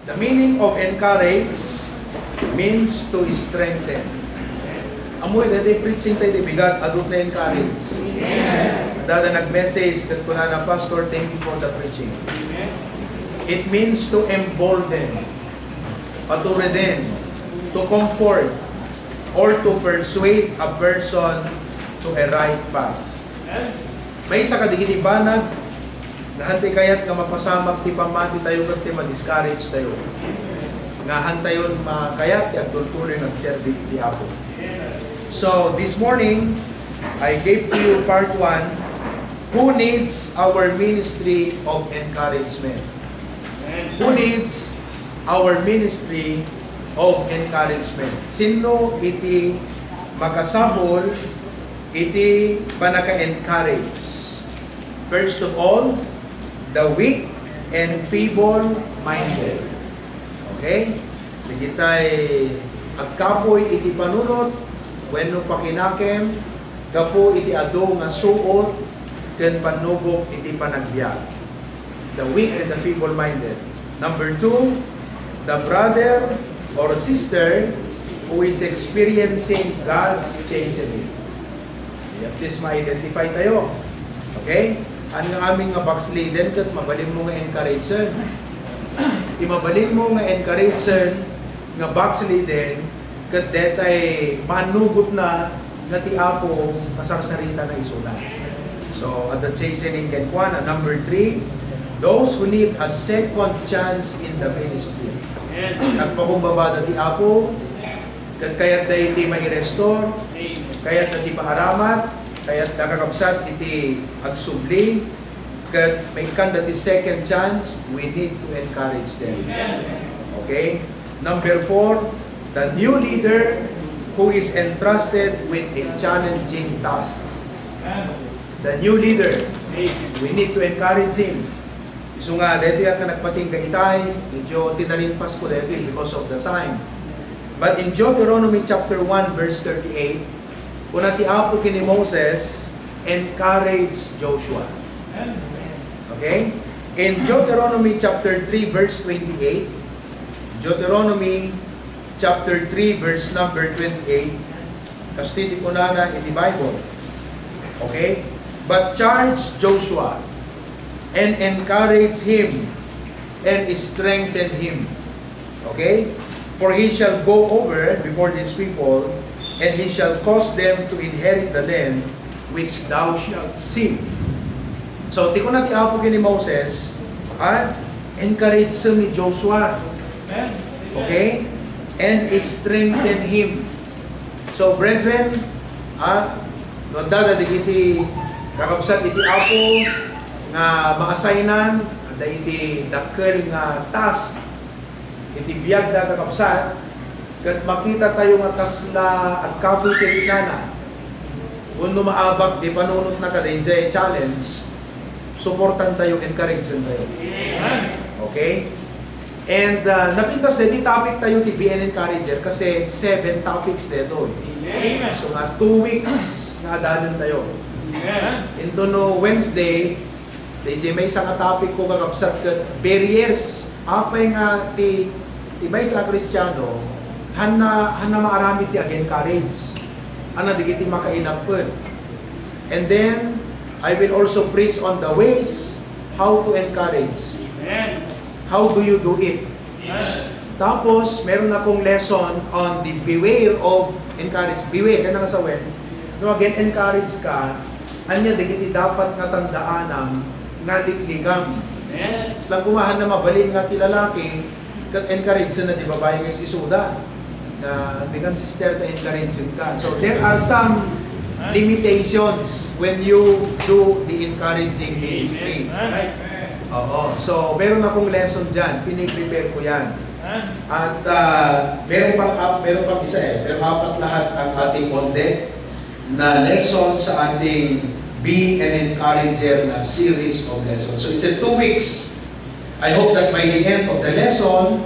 The meaning of encourage means to strengthen. Amoy na di preaching tayo di bigat, adult na encourage. Dada nag-message, kat ko na Pastor, thank you for the preaching. It means to embolden, patureden, to comfort, or to persuade a person to a right path. May isa kadigiti banag, nahanti kayat nga mapasamak ti pamati tayo kat ti ma-discourage tayo. Nga hantayon makayat, yung tultuloy nag-serve ti Apo. So, this morning, I gave to you part 1, who needs our ministry of encouragement? Who needs our ministry of encouragement? Sino iti makasabol, iti panaka-encourage? First of all, the weak and feeble-minded. Okay? Hindi tayo agkapoy iti panunot, wenno pakinakem, gapo iti ado nga suot, ken panubok iti panagbiag. The weak and the feeble-minded. Number 2, the brother or sister who is experiencing God's chastening. At least ma-identify tayo. Okay? Ano nga aming nga backslidden, kat mabalin mo nga encourage. Imabalin mo nga encourage nga backslidden, kat detay manugot na nga ti Apo kasarsarita na isula. So, at the chastening can kuha na. Number 3, those who need a second chance in the ministry. Nagpakumbaba ti Apo, kat kayat na iti mai-restore, kayat na iti paaramat, kayat nakakapsat iti agsubli, kat may kanda ti second chance, we need to encourage them. Okay? Number 4, the new leader who is entrusted with a challenging task. The new leader, we need to encourage him. So nga, dito yan ka nagpating itay, medyo tinalimpas ko dito because of the time. But in Deuteronomy chapter 1 verse 38, una ti Apo kini Moses, encourage Joshua. Okay? In Deuteronomy chapter 3 verse 28, Deuteronomy chapter 3 verse number 28, kastiti ko na in the Bible. Okay? But charge Joshua and encourage him and strengthen him. Okay? For he shall go over before these people, and he shall cause them to inherit the land which thou shalt see. So, tiko na ti Apo kini Moses, encourage ni Joshua. Okay? And strengthen him. So, brethren, no dadadigiti kakabsat iti Apo nga maasaynan, ada iti dakkel nga task, iti biyag na kakabsat, kat makita tayo nga tasla at kapoy kiritana. Kung maabak, di panunot na kada challenge, supportan tayo, encourage tayo. Okay? And napintas na di topic tayo ti BN Encourager kasi 7 topics dito. So nga 2 weeks nga adalan tayo. Into no Wednesday, DJ may isang topic ko kakabsat kat barriers. Apay nga ti may sa Kristiyano, hana maarami ti encourage. Ana digiti makainapod. And then I will also preach on the ways how to encourage. How do you do it? Tapos, meron akong lesson on the beware of encourage. Beware, ganang sa wen. No, again, encourage ka, anya digiti dapat nga tandaan ng nga liklikam. Islang kumahan na mabalin nga ti lalaki, kat encourage na di babae nga isuda. Na bigang sister na encourage ka. So, there are some limitations when you do the encouraging ministry. Oo. So, meron akong lesson dyan. Piniprepare ko yan. At meron pang isa Pero apat lahat ang ating content na lesson sa ating Be an Encourager na series of lessons. So, it's 2 weeks. I hope that by the end of the lesson,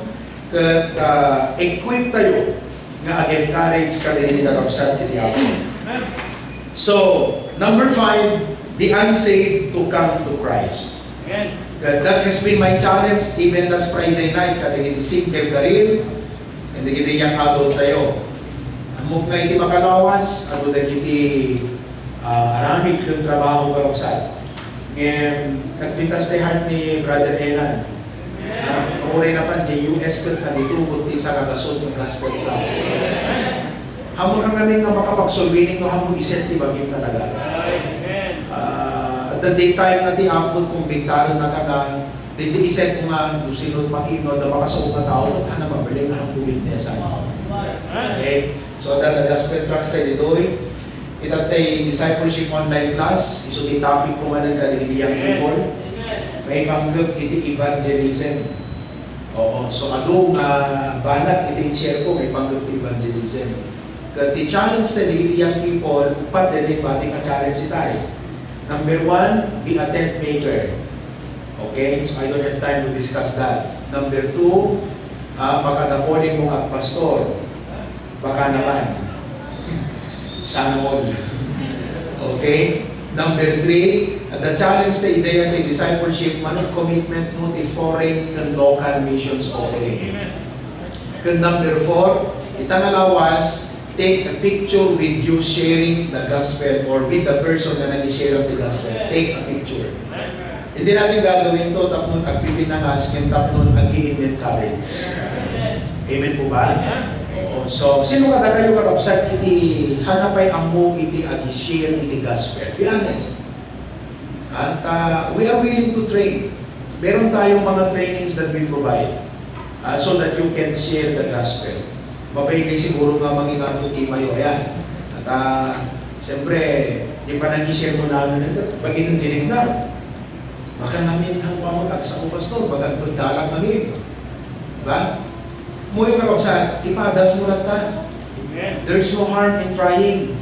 equip tayo na encourage ka din kakabsat iti Apo. So, number 5, the unsaved to come to Christ. That has been my challenge even last Friday night. Kada iti single karil, hindi kita yung adult tayo. Amok na iti makalawas, ano na iti aramik yung trabaho karapsat. Ngayon, nagpintas na heart ni Brother Elan. Kukuray na pa, JUS ka kanitubot ti sa kagasot ng gospel class. Hamon kang namin nga makapagsolvining no hamon iset ti bagim talaga. At the daytime na ti ampun kung bigtarin na ka na, di iset ko nga dusinod makino na makasawag na tao, ka na mabaling na hamon witness. Okay? So that the gospel class sa idoy, itatay discipleship online class, iso ti topic ko man sa young people. May panggap iti evangelism. Oo. So adong banat iting share ko, may panggap evangelism. The challenge na the young people, pat din bating ka-challenge tayo. Number 1, be a tent maker. Okay? So I don't have time to discuss that. Number 2, baka napoling mo ang pastor. Baka naman. Sana all. Okay? Number 3, the challenge na itayo ng discipleship, manong commitment mo ti foreign and local missions offering. And number 4, itangalawas, take a picture with you sharing the gospel or with the person na nag-share of the gospel. Take a picture. Hindi natin gagawin to tapos agpipinangas yung tapos ag-i-encourage. Amen po ba? So, sino ka kayo kakapsat iti hanapay amo iti ag-share iti gospel? Be honest. At we are willing to train. Meron tayong mga trainings that we provide so that you can share the gospel. Mabay kayo siguro nga mangingatong imayo. Ayan. At siyempre, di pa nag-share mo namin ito. Bagay ng dinig na. Baka namin ang pamutag sa pastor. Baka dalag namin. Diba? Mo yung kakapsat, ipadas mo lang ta. There's no harm in trying.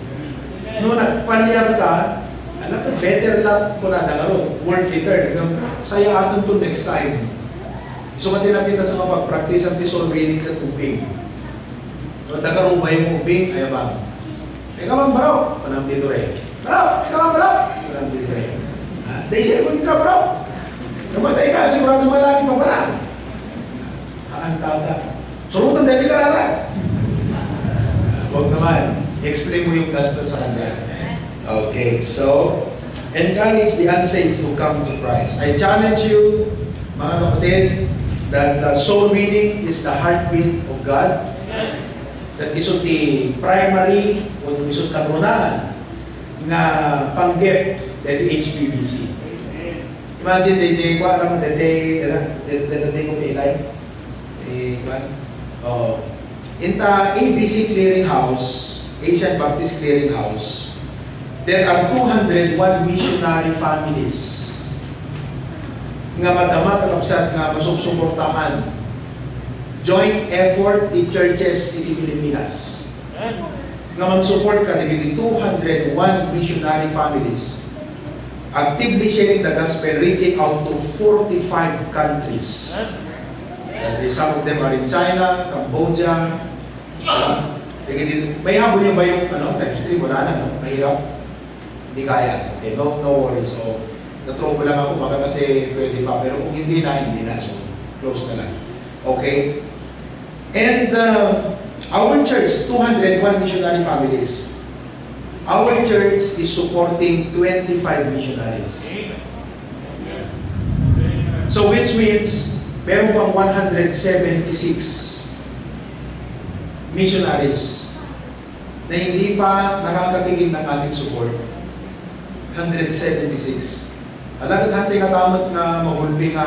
No, nagpalyar ka, alam ko, better lang ko na nalaro. Word later. Saya atin to next time. So, matinapin na sa mga pag-practice ang disolving ka tubig. So, tagarumay mo ubing, ayaw ba? Ikaw ang baraw, panam dito rin. Baraw! Ikaw ang baraw! Panam dito rin. Dahil siya kung ikaw baraw. Namatay ka, sigurado malaki pa baraw. Haantada. Surutan dahil ka rara. Huwag naman. Explain mo yung gospel sa kanya. Okay, so, encourage the unsaved to come to Christ. I challenge you, mga kapatid, that soul winning is the heartbeat of God. That isot the primary o isot kanunahan nga panggap dati HPBC. Imagine DJ ko alam mo dati ko pilay. In the ABC Clearinghouse, Asian Baptist Clearinghouse, there are 201 missionary families nga madama kakapsat nga masubsuportahan joint effort in churches in Pilipinas. Nga mag-support ka ng 201 missionary families actively sharing the gospel, reaching out to 45 countries. Some of them are in China, Cambodia. May habol niyo ba yung times 3? Wala na, no? Mahirap. Hindi kaya. Okay, no worries. So, na-trouble lang ako baka kasi pwede pa. Pero kung hindi na. So, close na lang. Okay? And our church, 201 missionary families. Our church is supporting 25 missionaries. So which means, meron pang 176 missionaries na hindi pa nakakatigil ng ating support. 176. Alam at hanting katamot na magulping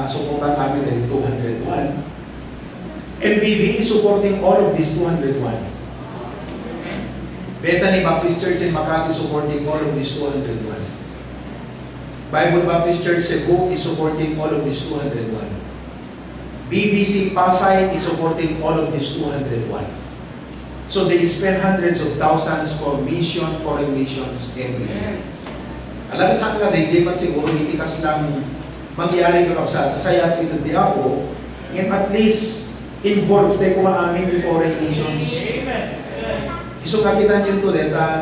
supportan namin ng 201. MBB is supporting all of these 201. Bethany Baptist Church in Makati supporting all of these 201. Bible Baptist Church Cebu is supporting all of these 201. BBC Pasay is supporting all of these 201. So they spend hundreds of thousands for foreign missions every year. Alam at hanggang DJ man siguro itikas lang mangyari ka kapsat. Saya ito di ako, and at least involved tayo kumaamin with foreign nations. So, kakitan nyo ito,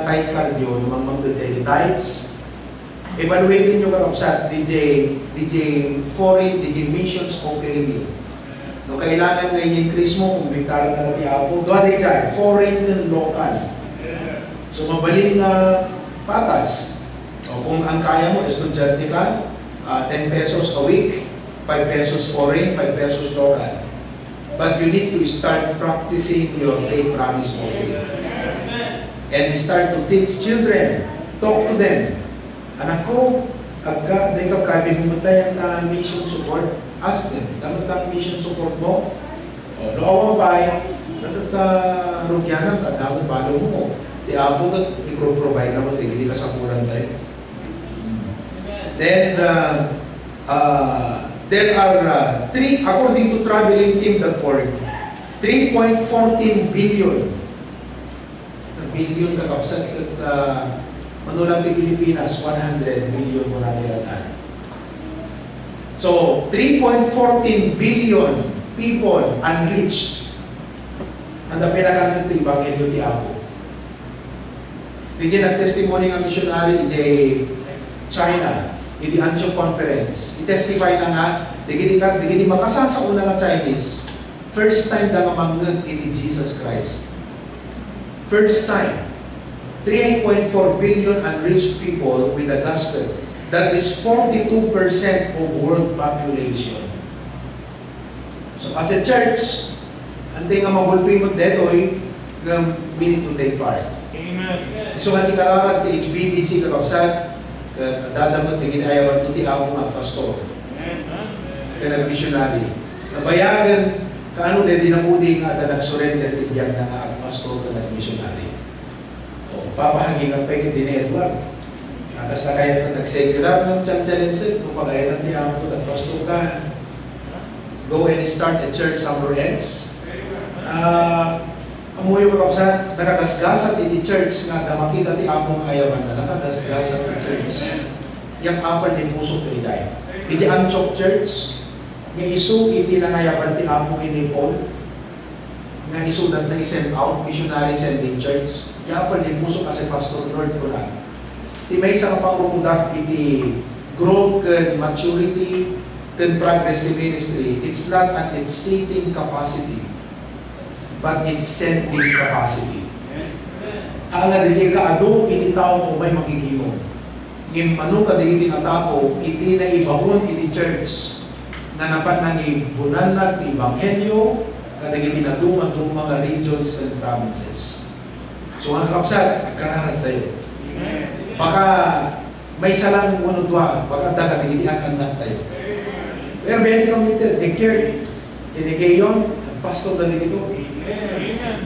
tight card yun, mga magdadali tights, Evaluatin nyo kakapsat, DJ foreign, DJ missions, okay rin. No, kailangan nga i-increase mo kung bigtaran na natin ako. Doon din dyan, foreign and local. So, mabaling na patas. O, kung ang kaya mo, estudyante ka, 10 pesos a week, 5 pesos foreign, 5 pesos local. But you need to start practicing your faith promise offering. And start to teach children. Talk to them. Anak ko, agka, di ka kami pumatay ang mission support. Ask them, dapat ang mission support mo? O, loowa ba, dapat rugyanan ka, dapat balo mo. Di ako ka, i-provide naman, hindi ka sa kulang tayo. Then, there are according to travelingteam.org, 3.14 billion. Billion kakapsat at manulang di Pilipinas, 100 million mo natin lahat. So, 3.14 billion people unreached. Ang pinakang ito, Ebanghelyo di ako. Hindi nag-testimony ng missionary di China, di Ancho Conference. I-testify na nga, di makasasa una ng Chinese. First time na mamanggat in Jesus Christ. First time. 3.4 billion unreached people with the gospel. That is 42% of world population. So as a church, hindi nga magulpi mo dito we need to take part. Amen. So nga di kararag di HBBC kakapsat, dadamot di ginayawan ito di ako mga pastor. Kaya missionary. Nabayagan, kaano din dinamudi nga na nag-surrender tibiyag na nga ang pastor ka nag-missionary. O, papahagi ng pwede din ni Edward. Atas na kaya na nag-secular ng challenge kung pagkaya ng tiyang po nag-pastor ka. Go and start a church somewhere else. Amoy ko kapsa, nakagasgasat iti church nga na makita ti among ayawan na nakagasgasat ti church. Yang apan ni pusok ti day. Iti Antioch Church, nga isu iti nangayaban ti among ini Paul, nga isu na i-send out, missionary sending church. Yapan ni pusok kasi Pastor Lord ko lang. Ti may isa ka pang iti growth and maturity and progress in ministry. It's not at its seating capacity, but its sending capacity. Ang nadili ka ado, iti tao ko may magigimo. Ngim ano ka di na tao, iti na ibahon iti church na napat nang ibunan na ti Ebanghelyo, kadagiti na dumang mga regions and provinces. So ang kapsat, nagkararag tayo. Baka may salang unod-wa, baka dagat-digiti ang anak tayo. We are very committed, declared. Tinikayon, pastor na dito.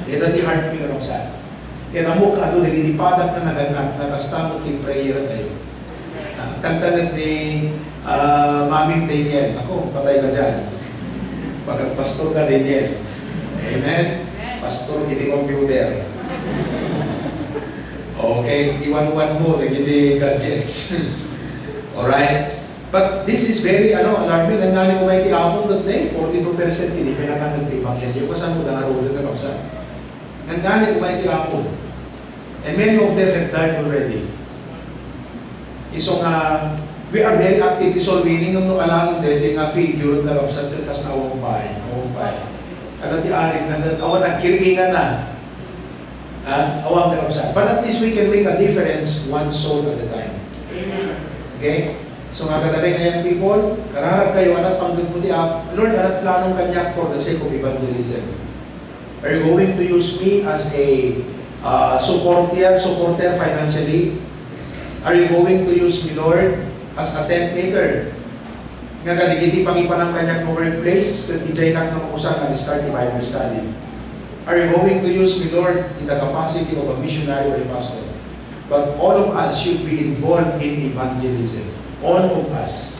Ito di heart me kapsat. Kaya namuk ka doon, naginipadak na naganak, nakastamot yung prayer tayo. Tantanag ni Maming Daniel. Ako, patay ka dyan. Pagka-pastor ka, Daniel. Amen? Pastor, hindi computer. Okay, iwan-wan mo, naging gadgets. Alright? But this is very, alarming. Ang nga ni Umayti Apong that day, 42% hindi pinakanan ng Ebanghelyo. Kasan mo na naroon na kapsa? Ang nga ni Umayti Apong. And many of them have died already. So nga, we are very active. So meaning, nung alam din, nga figure na kapsa, kas na awang bahay. At di aring na, awan nagkiringan na. Awang na kapsa. But at least we can make a difference one soul at a time. Okay? So nga katabi na yung people, kararap kayo, anak panggod mo di Lord, anak planong kanya for the sake of evangelism. Are you going to use me as a supporter financially? Are you going to use me, Lord, as a tent maker? Nga kadigiti pangipan ng kanyang workplace, kung ijay lang na makusang na-start the Bible study. Are you going to use me, Lord, in the capacity of a missionary or a pastor? But all of us should be involved in evangelism. All of us,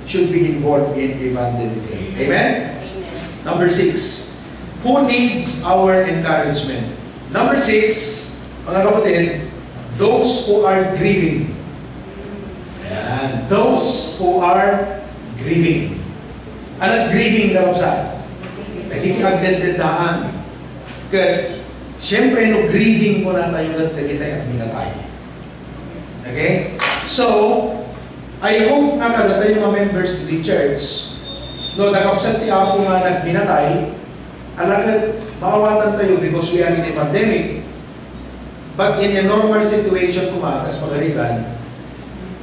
should be involved in evangelism. Amen? Number 6. Who needs our encouragement? Number 6, mga kapatid, those who are grieving. Ayan. Those who are grieving. Ano grieving daw sa? Nakikiagdendendaan. Kaya, siyempre, no grieving mo na tayo at nagitay at minatay. Okay? So, I hope nga kada tayo mga members of the church, no, nakapsat ti ako nga nagminatay, alagad, maawatan tayo because we are in a pandemic. But in a normal situation kumakas pagalitan,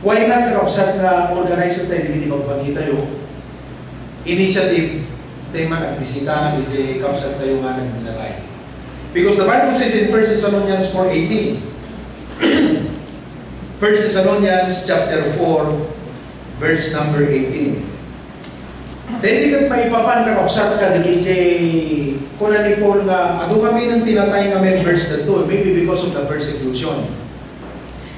why not nakapsat na organize tayo, hindi magpagkita tayo, initiative, tayo man nagbisita, hindi kapsat tayo nga nagminatay. Because the Bible says in 1 Thessalonians 4:18, 1 Thessalonians chapter 4, verse number 18. Dahil ika't maipapan kakapsat ka, DJ, kuna ni Paul nga, ano kami ng tinatay nga members na to, maybe because of the persecution.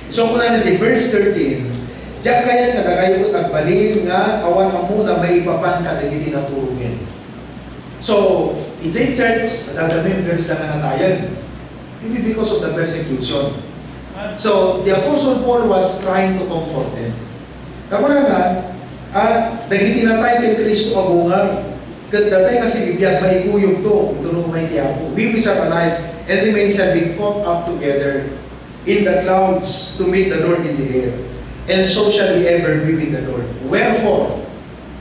So kuna ni verse 13, diyak kaya kada kayo ko tagbalin nga, awan ang muna may ipapan ka, dahil tinatulungin. So, DJ Church, the members na nanatayan, maybe because of the persecution. So, the Apostle Paul was trying to comfort them. Kapuna nga, dahil tinatay kay Kristo abungan, datay kasi bibiyag may kuyog to, ito may tiyapo. We which are alive and remain shall be caught up together in the clouds to meet the Lord in the air. And so shall we ever be with the Lord. Wherefore,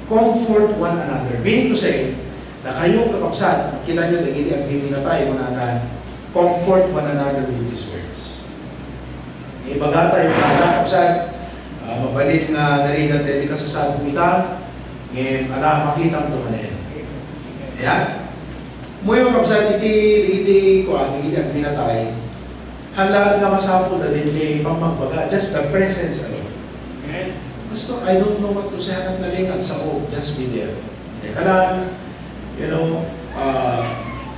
comfort one another. Meaning to say, na kayo kakapsat, kita nyo dahil ang biminatay mo na comfort one another with these words. Ibaga tayo kakapsat, mabalik na narigat dito ka sa sadong ita, ngayon, makita mo ito kanina. Ayan? Mo yung kakapsat, iti ang binatay, halaga nga masapol na din pang magbaga, just the presence alone. Gusto, I don't know what to say, hanggang nalingan sa just be there. Kailangan,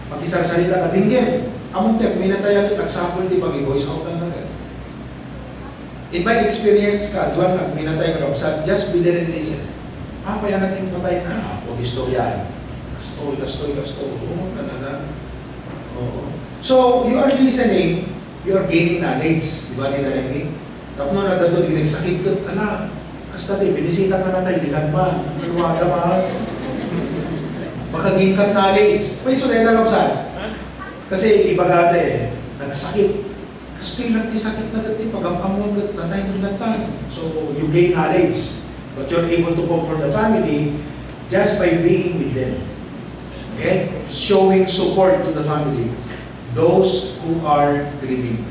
makisarsalita ka, tingin, among tek, minatay ang tagsapol, di pag-i-voice out ang naga. In my experience ka, duwan na, minatay ka kapsat, just be there and listen. Kaya natin patay na, o istorya. Kastoy. So, you are listening, you are gaining knowledge. Di ba, di narinig? Tapos na nadadod, nagsakit ka, kasta tayo, binisita ka na tayo, di ka ba? Manuwaga ba? Makaging ka knowledge. May sunay na kapsat. Kasi ibagada nagsakit. Kastoy lang ti sakit na dati, pag-amamon na tayo nilatan. So, you gain knowledge. But you're able to comfort the family just by being with them. Okay? Showing support to the family. Those who are grieving.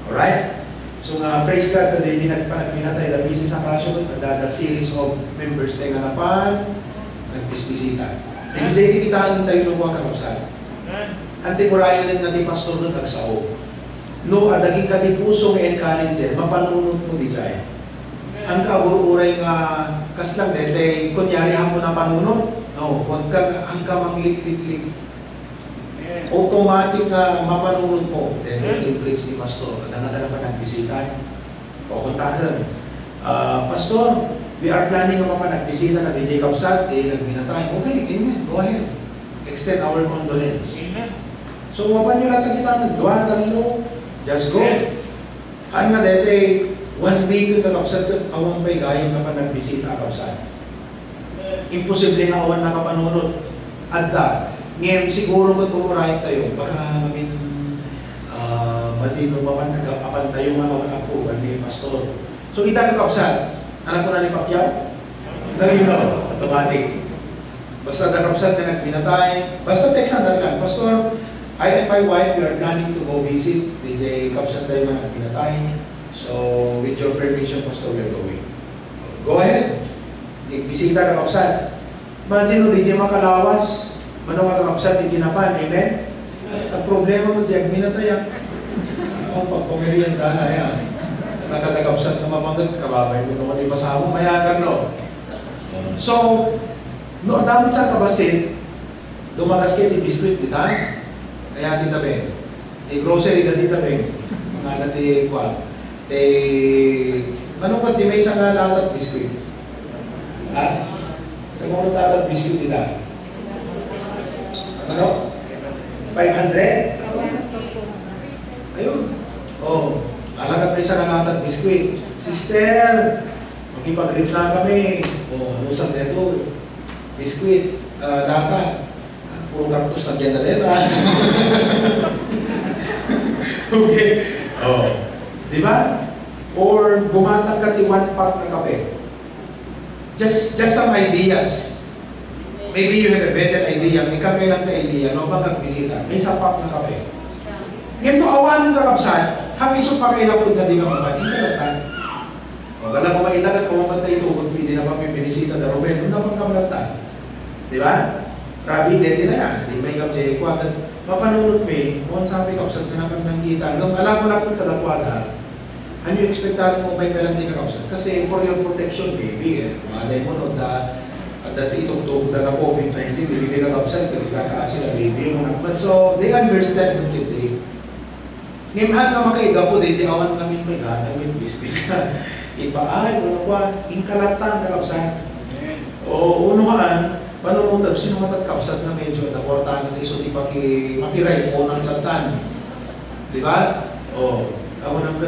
Alright? So praise God, today hindi nagpanagpinatay na busy sa kasyo, the series of members tayo nga napan, nagbisbisita. Hindi dyan ikitaan tayo ng mga kakapsal. Anti-Murayan din natin pastor ng tagsao. No, adaging ka di puso ng encourage, mapanunod mo di dyan. Ang kaburo-uray nga kaslang dete, kunyari mo na panunod, no, huwag ka, ang ka manglik-lik-lik. Automatic na mapanunod mo. Then, in-preach ni pastor, kadang-kadang pa nagbisita. O kontakan, pastor, we are planning na nagbisita na DJ Kapsat, nagminatay. Okay, amen, go ahead. Extend our condolence. Amen. So, mapan nyo natin kita, nagduwa, just go. Ano nga dete, 1 week yung Kapsat, awang pa'y gayang na pa nagbisita Kapsat. Imposible nga awan nakapanunod. Adda, ngayon siguro kung tumurahin tayo, baka namin matino pa man nagkapapan tayo mga awan ako, ni pastor. So ita Kapsat, anak ko na ni Pacquiao? Nalino, automatic. Basta Kapsat na nagbinatay, basta textan na lang, pastor, I and my wife, we are planning to go visit DJ Kapsat tayo na nagbinatay. So with your permission, pastor, we are going. Go ahead. Nagbisita ka Kapsat. Imagine mo, DJ makalawas, manong ka Kapsat, hindi napan, amen? Ang problema mo, diyak, minataya. Ang pagpumirianda na yan. Nakatagapsat na mamangat, kababay mo naman ipasama, mayagan no. So, no, damot sa kabasit, lumakas kayo, di biskuit, di tayo. Kaya di tabi. Di grocery na di tabi. Mga nati, kwa. Manong ka, di may isang lalat biskuit. Ha? Sa mga tatat biskuit nila. Ano? 500? Ayun. Oh, alagat pa isang lalat biskuit. Sister, magkipag-rip na kami. Oh, usang neto. Biskuit, lata. Puro kaktus na dyan na deta. Okay. Oh. Di ba? Or bumatag ka ti one pack na kape. Just some ideas. Maybe you have a better idea. May kape lang na idea, no? Pagkagbisita, may sapak na kape. Ganito awanin ka kapsan, hanggang iso pa kailang po na di ka mapanin ka latan. O, kala ko mailagat ko mamatay ito, kung pwede na papipinisita na Ruben, kung naman ka malatan. Di ba? Rabi, dede na yan. Di may kapsay, kwagat. Mapanunod may, kung sabi kapsat na naman ng kita, hanggang alam mo lang kung kalakwada, ano yung ekspektahan mo may melang di ka kapsat? Kasi for your protection, baby, malay mo no, dati itong na COVID-19, hindi ka kapsat, kasi kakaasin na baby mo. But so, they understand what you take. Ngimhan ka makaiga po, dahil awan kami may namin, bisbis na. Ipaay, ano ba, inkalatan ka kapsat. O unuhan, panunutag, sino matag kapsat na medyo naportahan natin, so di makiray po ng latan. Di ba? O, ako nang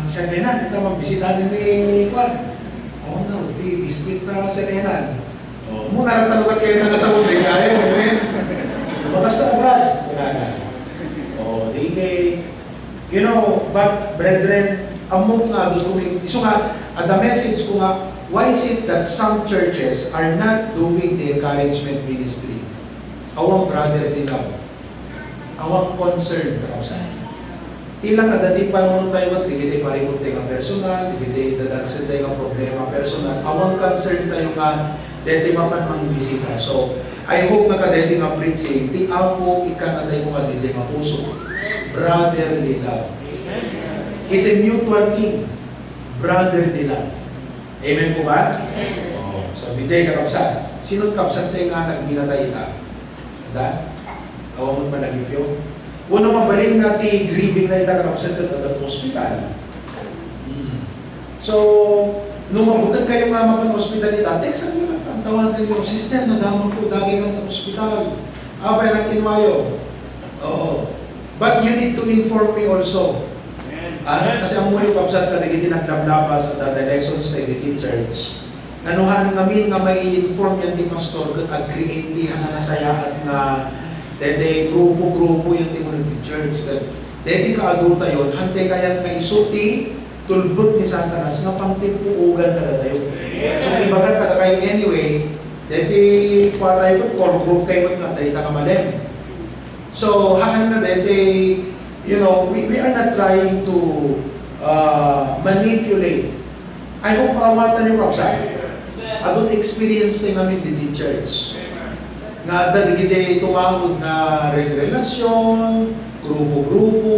siya kainan, ito magbisitahin ni Juan. O na, di, biskuit na siya kainan. O, muna nagtalukat kayo na nasa mundi, kaya mo, basta abroad. O, di kay, you know, but brethren, among nga, iso nga, the message ko nga, why is it that some churches are not doing the encouragement ministry? Awang brotherly love. Awang concern ka sa ilang adadi pa naman tayo at digiti parimot tayo ng personal, digiti dadagsan tayo ng problema personal. Awang concern tayo nga, deti mapan mang bisita. So, I hope na kadeti nga preaching, di ako ikanatay mo ka diti mapuso. Brotherly love. It's a mutual thing. Brotherly love. Amen po ba? Amen. Oh, so, DJ kakapsat. Sino kapsat tayo nga nagminatay ita? Ada? Awa mo pa nagipyo? Uno mabaling natin grieving na ita kakapsat at ang hospital. So, nung mabutan kayo nga mapan-hospital ita, text mo lang, ang tawagan nyo, sister, nadamang po, dagi kang sa hospital. Abay natin mayo. Oo. But you need to inform me also. Kasi ang muli kapsat ka nagiti naglablabas at the lessons na nagiti church. Nanuhan namin nga may inform yan di pastor at create dihan na nasayaan nga dede grupo-grupo yung di mo nagiti church. Dede ka adulta yun, hante kayat nga isuti tulbot ni Santanas nga pangtipuugan ka tayo. So ibagat ka kayo anyway, dede kwa tayo core group kayo nga dahil nakamalem. So hakan na dede, you know, we are not trying to manipulate. I hope makawatan yung kapsay. Adult experience na namin di church. Nga dadigit tumawag na relasyon, grupo-grupo,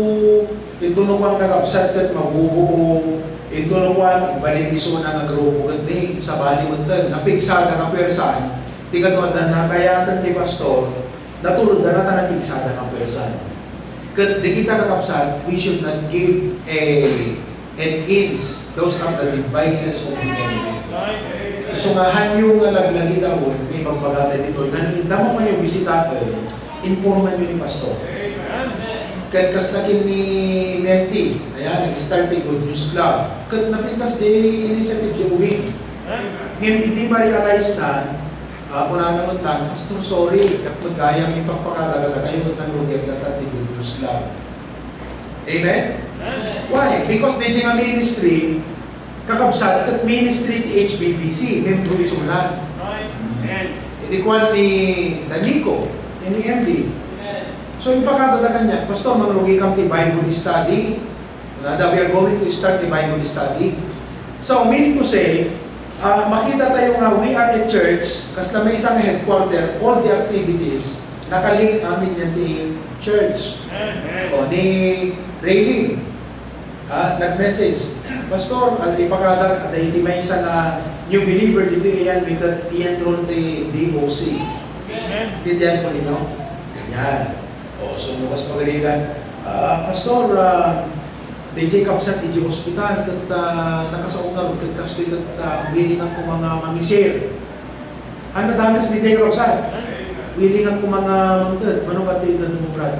ito nung kang kakapsat kat mabubuo, ito nung kang baliniso na ng grupo kat ni sa balimuntan, napigsada ka persan, di ka tuwadan na kayatan ni pastor, natulad na natin napigsada ka persan. Kat di kita kakapsat, we should not give an inch. Those are the devices of the enemy. So nga hanyo nga laglagi daw, may pagpagata dito, naninda mo man yung bisita ko, informan nyo ni pastor. Kat kaslakin ni Menti, ayan, nag-start yung Good News Club. Kat napintas di initiative yung uwi. Ngayon, hindi ma-realize na, kung naman lang, pastor, sorry, kat magayang ipagpakalaga kayo ng lugar na tati Good News Club. Amen? Why? Because di nga ministry, kakabsat kat ministry ti HBBC, membro isulan. Hindi kwan ni Danico, ni MD. So yung pakatadakan niya, pastor, maglugi kang ti Bible study. That we are going to start the Bible study. So meaning to say, makita tayo nga we are a church, kasi may isang headquarter, all the activities, nakalink namin yan ti church. O ni Rayling, nag-message, pastor, ipakadag, hindi may isa na new believer dito iyan, because iyan doon ti DOC. Tindihan po nino? Ganyan. O, so bukas pagalitan, pastor, DJ Kapsat, DJ Hospital, kat nakasaong na rin, kat willing ako mga mag-share. Ano danas DJ Kapsat? Willing ako mga mangtad, manong katigan mo brad?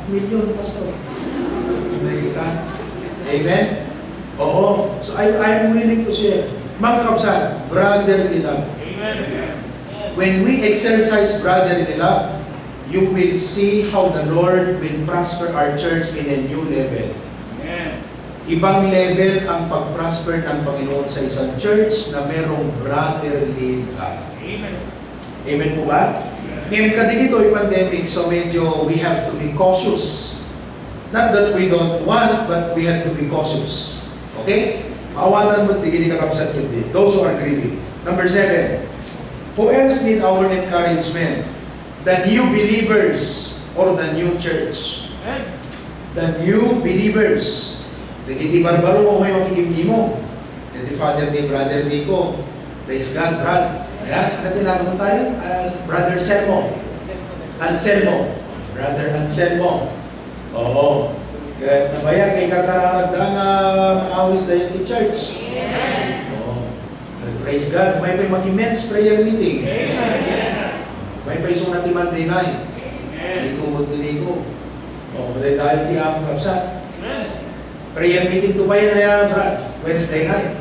500,000, pastor. Amen? Oo. So I'm willing to share. Mga Kapsat, brotherly love. When we exercise brotherly love, you will see how the Lord will prosper our church in a new level. Ibang level ang pag-prosper ng Panginoon sa isang church na merong brotherly love. Amen. Amen po ba? Ngayon kasi ito ay pandemic, so medyo we have to be cautious. Not that we don't want, but we have to be cautious. Okay? Maawatan mo, hindi kakapsat yun din. Those who are grieving. Number 7, who else need our encouragement? The new believers or the new church. The new believers. Hindi barbaro mo may makikimdi mo. Hindi father ni brother ni ko. Praise God, Brad. Ayan, ano tinawag tayo? Brother Selmo. Anselmo. Brother Anselmo. Oo. Kaya nabayan kay kakaragdang maawis na yung church. Oo. Praise God. May pa mag-immense prayer meeting. May pa isong natin Monday night. May tumod ni ko. Oo, dahil di ang kapsat. Prayer meeting to ba yun na Brad? Wednesday night.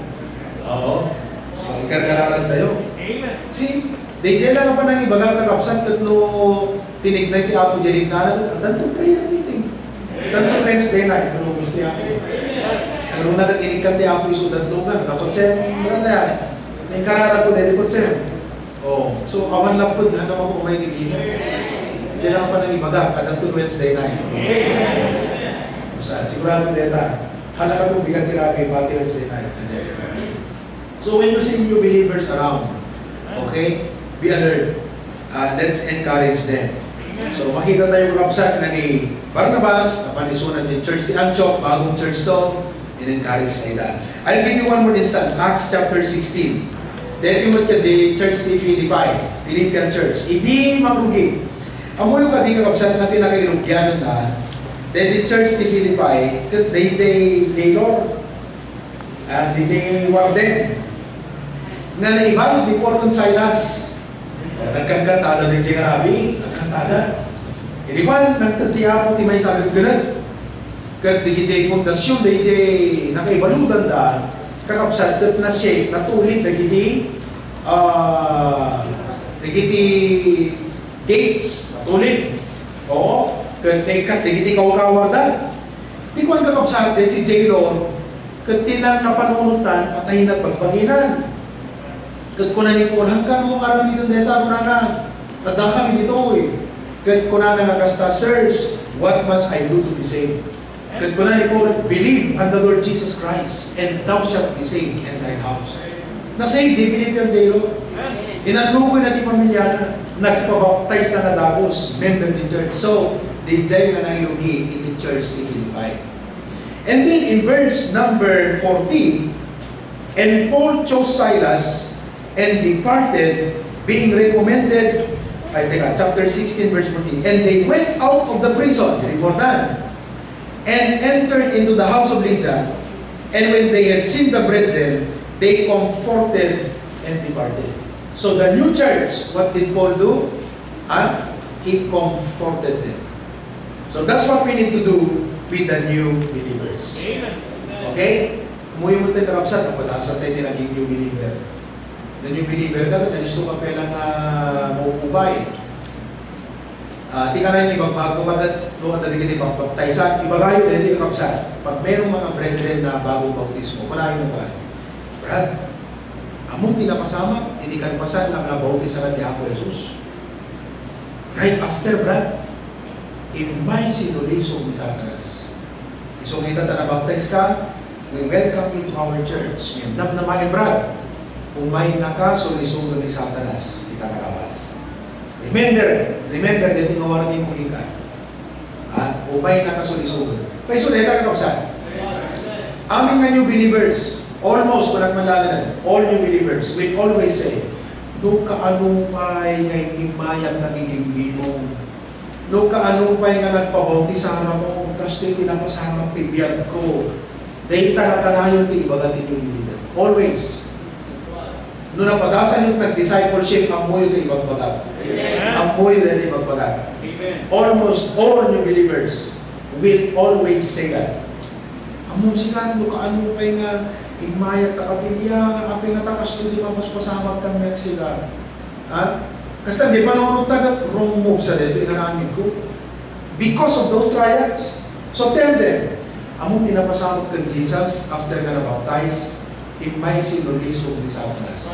Oo. So, ikarkararan tayo. See, DJ lang pa nang ibagang kakapsat kat no tinignay ti Apo Jerik na danto prayer meeting. Danto Wednesday night. Ano gusto yan? Ano na tinigkan ti Apo iso danto ka. Nakakotsem. Mura na yan. Ikarararan ko dito kotsem. Oh, so awan lang po. Ano ako may tigil. DJ lang pa nang ibagang danto Wednesday night. Sigurado deta. Halaga itong bigat tirapi, pati Wednesday night. So when you see new believers around, okay, be alert. Let's encourage them. So makita tayo kapsat na ni Barnabas, napanisunan din Church ni Antioch, bagong church to, in-encourage na ila. I'll give you one more instance, Acts chapter 16. Dahil yung di Church ni Philippian Church, hindi magrugi. Amo yung kadi kapsat natin nakairugyanan na, then the church ni Philippi, DJ Taylor, and DJ Warden, nga naibalo ni Paul and Silas. Nagkagkanta na DJ Abi, nagkanta na. Hindi ba, nagtatiya po ti may sabi ko ganun. Kat DJ Pundasyon, DJ nakaibaludan da, kakapsat kat na shake, natulit, nagiti Gates, natulit. Oo. Kat hindi kawar da. Di ko ang kakapsat, DJ Lord, kat tilang napanunutan, patayin at pagpaginan. Kat ko na ni Paul, hanggang mo karami dito deta, kunana, nadang kami dito eh. Kat ko na nakasta, sirs, what must I do to be saved? Kat ko na ni Paul, believe on the Lord Jesus Christ, and thou shalt be saved in thy house. Na-saved, di believe yan, J-Lo. Inalukoy na di pamilyana, nagpabaptize na nadapos, member ni church. So, di dyan na nangyogi in the church ni Philippi. And then in verse number 14, and Paul chose Silas and departed, being recommended, chapter 16, verse 14, and they went out of the prison, important, and entered into the house of Lydia, and when they had seen the brethren, they comforted and departed. So the new church, what did Paul do? He comforted them. So that's what we need to do with the new believers. Okay? Kumuha mo tayo nakapsat, napadasan tayo naging new believer. The new believer, dapat na gusto ka pelang maupubay. Di ka na yung ibang bago ka luwan na rin ibang baptizan. Iba kayo, hindi ka kapsat. Pag mayroong mga brethren na bagong bautismo, kunahin mo ba? Brad, among tinapasama, hindi ka pasan lang na bautisan ni Apo Jesus. Right after, Brad, imay sinulisong ni Satanas. So kita na baptize ka, we welcome you to our church. Yamdam na may Brad, umay na ka, sulisong ni Satanas, kita kalabas. Remember, dito ngawarin mo ka. Umay na ka, sulisong. Kaya so, dito ka kapsat. Aming nga new believers, almost, kung nagmalala na, all new believers, we always say, no kaanupay ngay imayang nagiging mo. No kaanupay nga nagpabautisama mo, kasi pinapasama tibiyag ko. Dahil talatanayon ti ibagat yung believers. Always. No napadasan yung nag-discipleship, amoy yung ibagbagat. Amoy yung ibagbagat. Almost all new believers will always say that. Among sila, no kaanupay nga imaya takapilya, api nga takasto di mapaspasama kang met sila. Kasi di pa nunod tagat, wrong move sa dito, inaramid ko. Because of those trials. So tell them, among tinapasabot kag Jesus after nga na-baptize, imay sinulisog ni Satanas.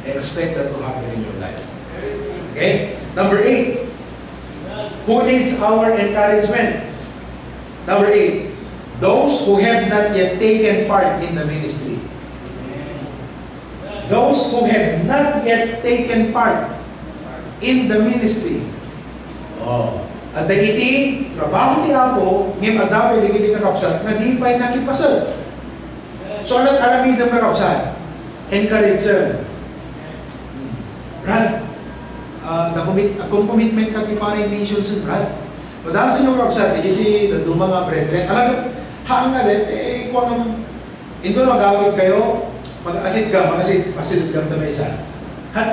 Expect that to happen in your life. Okay? Number 8. Who needs our encouragement? Number 8. Those who have not yet taken part in the ministry. Those who have not yet taken part in the ministry. Oh. At iti, trabaho ti Apo, ngim adaway di kiti kakapsat, na di pa'y nakipasad. So, anong aramidang kakapsat? Encourager. Brad, kung commitment ka ti parang nations, Brad, madasan yung kakapsat, iti, naduma nga brethren, alam, haang nga din, kung anong, ito magawid kayo, mag-asid ka tamay isa.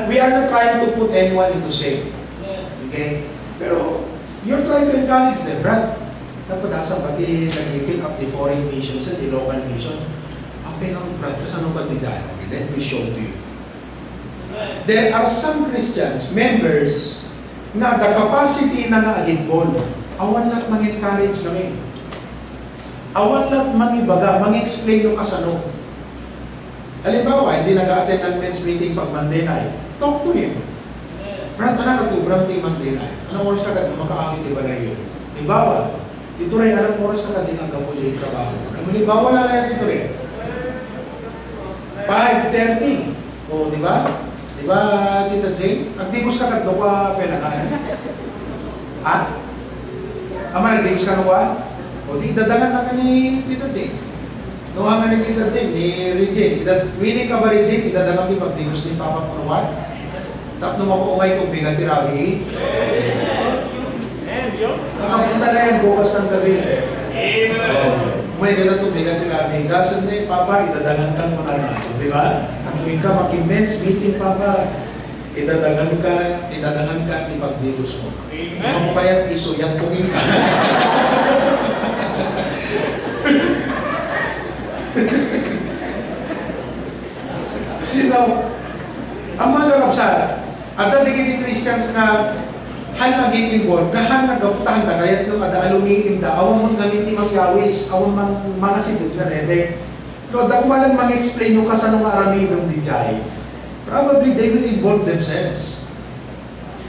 We are not trying to put anyone into shame. Okay? Pero, you're trying to encourage them, Brad. Napadasan pati nag-fill up the foreign nations and the local nation. Ang pinang, Brad, kasano ba di dyan? Okay, let me show to you. There are some Christians, members, na the capacity na naagitbol. Awan lang mag-encourage kami. Awan lang mag-ibaga, mag-explain yung kasano. Halimbawa, hindi nag-attend ng men's meeting pag Monday night. Talk to him. Brad, nagtubrang ti Monday night. Anong oras ka ka makaangit iba na yun? Ibawa. Ito rin, anong oras ka ka din ang gapulit yung trabaho. Ibawa lang na yan ito rin. 5:30. O, di ba? Di ba, Tita Jane? Nagdibos ka kagdo ka pelakanan? Ha? Ama, nagdibos ka nung o, di dadangan na ka ni Tita Jane. Nuha nga ni Tita Jane, ni Regine. Winning ka ba, Regine? Idadagang di pagdibos ni Papa Punuan? Tapos nung ako umay kong bigat tirabi. Nakapunta na yan bukas ng gabi. Umay ka na itong bigat tirabi. Gasan na Papa, idadagan kang mga na. Di ba? Ang ka maki-men's meeting, Papa. Idadagan ka, ipagdigos mo. Ano mo kaya't isuyan kong ka. Ang mga kakapsat, at dati Christians na hal na gitinbon, kahal na gaputahan na kaya yung ada alumiin da, awang mga gamitin magyawis, awang mga sidot na redek. So, dakumalan mag-explain yung kasanong aramidong di jay. Probably they will involve themselves.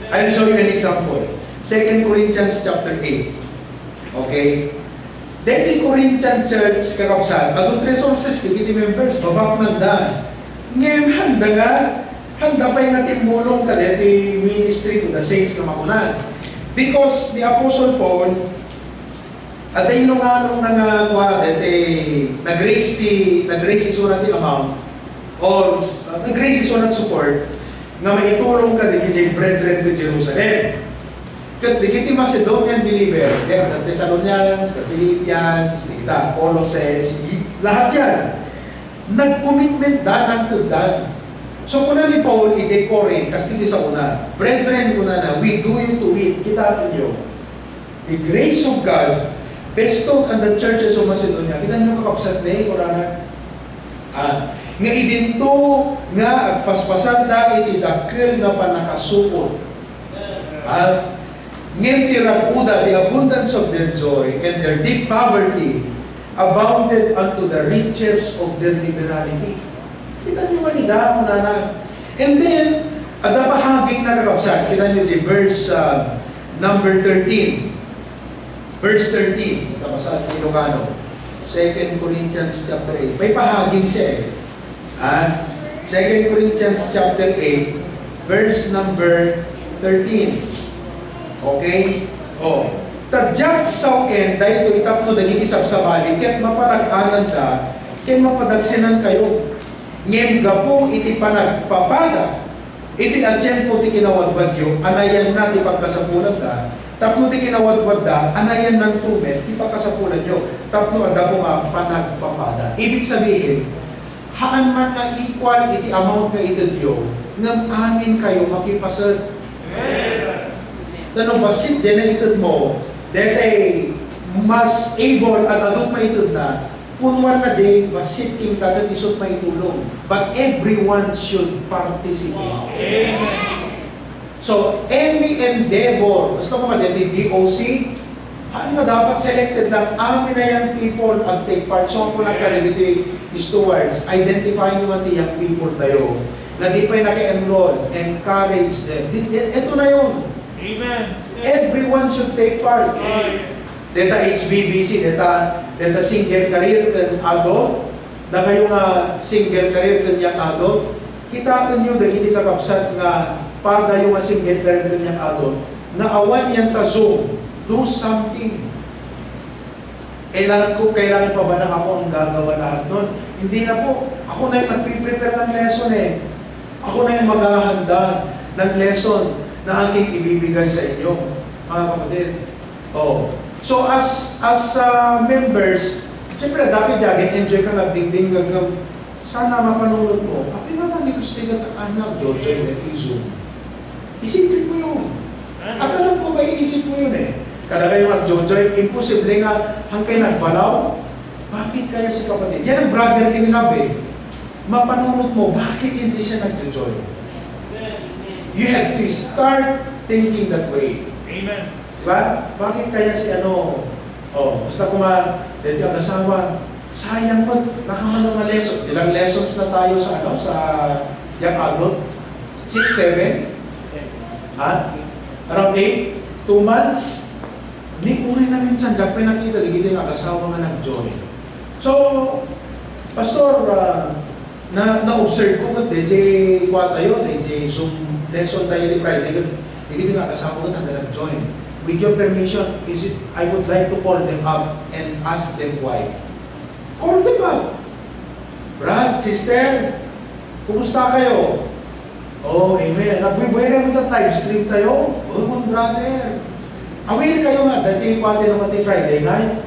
I'll show you an example. 2 Corinthians chapter 8. Okay? Dati Corinthian church kakapsat, adult resources, di members, babak nanda. Ngayon, handa pa yung natimulong ka dati ministry to the saints na makunan. Because the Apostle Paul, at ay nung anong nag-raise isunat the amount, or nag-raise isunat support, nga maitulong ka di brethren to Jerusalem. Kat di Macedonian believer, the Thessalonians, the Philippians, the Colosses, lahat yan. Nag-commitment dan ang dan. So kuna ni Paul, i-decorate, kasi hindi sa una. Brethren, kuna na, we do it to it. Kita niyo, the grace of God bestowed on the churches of Macedonia. Kita niyo kakapsat na eh, kurana. Nga idinto, nga agpaspasan da iti dakil na panakasukot. Ngem tirapuda, the abundance of their joy and their deep poverty abounded unto the riches of their liberality. Kita nyo manida, munana. And then, at the bahaging nakakapsat, kita nyo di verse number 13. Verse 13, kapasat ni Ilocano. 2 Corinthians chapter 8. May pahaging siya eh. 2 Corinthians chapter 8, verse number 13. Okay? Oh. Tadyak sa en, dahil ito itapno dagiti sabsabali, kaya't maparag-anan da, kaya't mapadagsinan kayo. Ngem gapo iti panagpapada, iti atsyempo ti kinawadbadyo, anayan na ti pagkasapulan da, tapno ti kinawadbad da, anayan ng tumet, ti pagkasapulan nyo, tapno ada po nga panagpapada. Ibig sabihin, haan man na equal iti amount na itadyo, ngam anin kayo makipasad. Tanong basit, generated mo, dete mas able at adult maitod na, punwan na di, basit king tagat isot maitulong. But everyone should participate. So, any endeavor, basta ko dete DOC, Ano dapat selected lang, amin na yung people ang take part. So, kung nagkalibiti stewards, identify nyo mati yung people tayo. Na di pa yung naka-enroll, encourage them. Ito na yun. Amen. Everyone should take part. Data HBBC, data single career kan adult, na kayo nga single career kan yung adult, kitaan nyo dahil hindi kakapsat nga pada yung single career kan yung adult, na awan yan ta Zoom. Do something. Kailangan pa ba na ako ang gagawa lahat nun? Hindi na po. Ako na yung nagpiprepare ng lesson eh. Ako na yung maghahanda ng lesson na aking ibibigay sa inyo, mga kapatid. Oh. So as members, siyempre dati dyan, enjoy ka nagdingding gagam. Sana mapanunod mo. Api naman ni Kustigat ang anak, George, and Zoom. Isipin mo yun. At alam ko, may isip mo yun eh. Kada kayo mag-jojoy, imposible nga hanggang nagbalaw. Bakit kaya si kapatid? Yan ang brotherly love eh. Mapanunod mo, bakit hindi siya nag-jojoy? You have to start thinking that way. Amen. Diba? Bakit kaya si basta dito ang asawa, sayang mo, nakamano nga lesson. Ilang lessons na tayo sa young adult? 6, 7? Around 8? 2 months? Ni uri na minsan, dyan pinakita, digiti nga, kasawa nga nag-join. So, Pastor, na-observe ko nga, DJ Kuwa tayo, DJ Zoom lesson tayo ni Friday, digiti nga, kasawa nga nag-join. With your permission, I would like to call them up and ask them why. Call them up. Brad, sister, kumusta kayo? Oh, amen. Nagbibuhay kami sa live stream tayo. Oh, brother. Aware kayo nga, dati pati ng pati Friday night.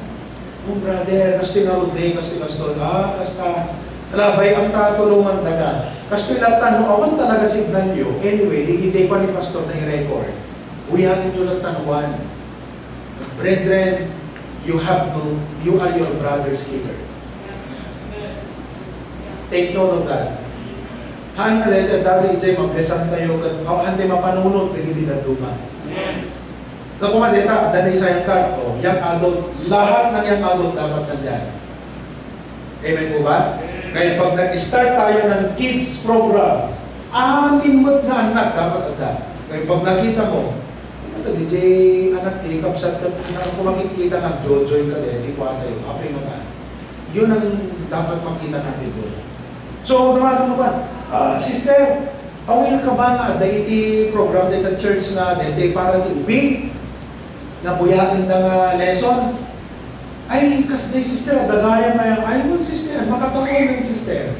Oh, brother, kasi nga day, kasi kastol. Kasta, alabay, ang tatulungan taga. Kasi lang awan talaga signal nyo. Anyway, higitay pa ni Pastor na i-record. Uyahin nyo lang tanuan. Brethren, you are your brother's keeper. Take note of that. Hanga dito, dali ijay, mag-blessan tayo, hante mapanunod, hindi na luma. Na kumadeta, dali sa yung tar, young adult, lahat ng young adult dapat nandyan. Amen po ba? Ngayon, pag nag-start tayo ng kids program, amin mo't na anak dapat ada. Ngayon, pag nakita mo, ito, DJ, anak, kapsat ka, kung makikita ng jojoy ka din, di kwa tayo, apay mo ka. Yun ang dapat makita natin doon. So, naman mo ba? Sister, awil ka ba nga, dahi program din ng church nga, dahi para di ubing, na buyakin ng lesson? Ay, kasi sister, dagaya mo yung, ay mo sister, makatawin ng sister.